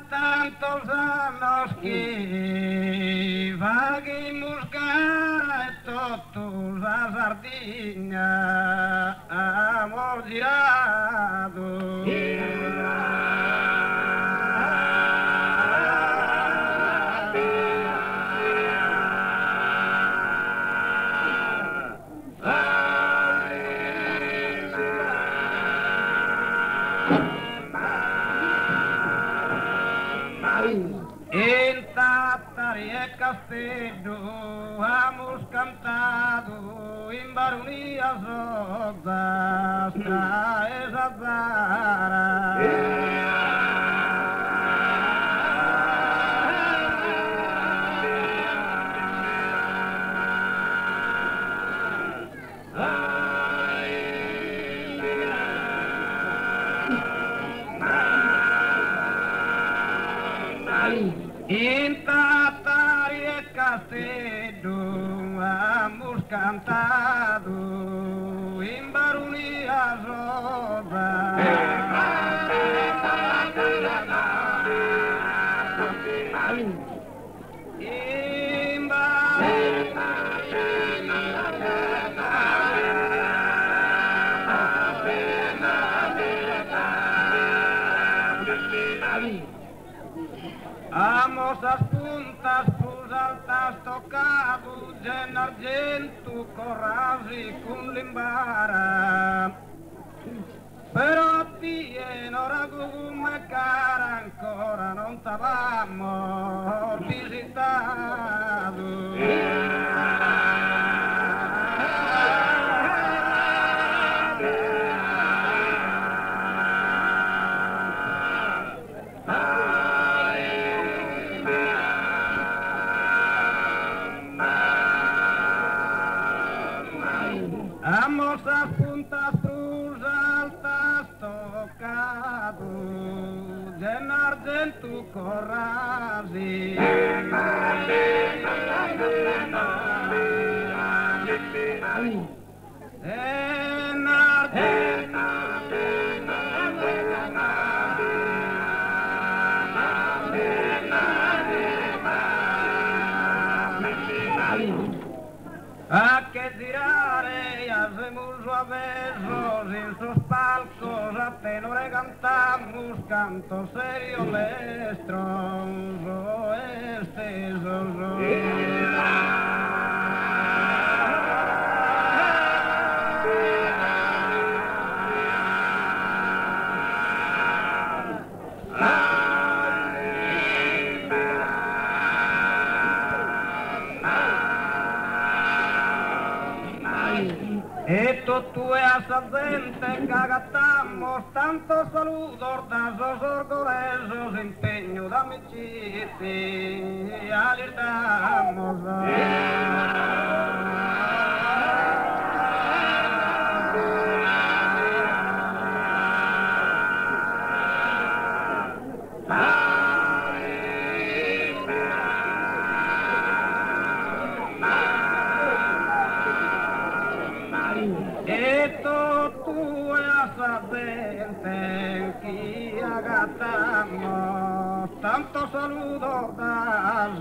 tantos anos que vaguimos todos a sardinha amor girado. Em Tataria Castelo hemos cantado em baronias rosas traes azaras. Em Tataria Castelo hemos cantado em baronias rosas. Em Amos as puntas pros altas tocados en argento, corras e com limbara. Però tiene ora come cara ancora non t'avamo visitato. Amos as puntas cruz altas tocado en argento corrasi. En argento a que tirare hacemos besos en sus palcos a tenore cantamos cantos serios lestros oestes Esto tú es ascendente que agatamos tantos saludos das os orgullosos empeño da mi chiste alertamos Esto tú es ascendente que agatamos tantos saludos das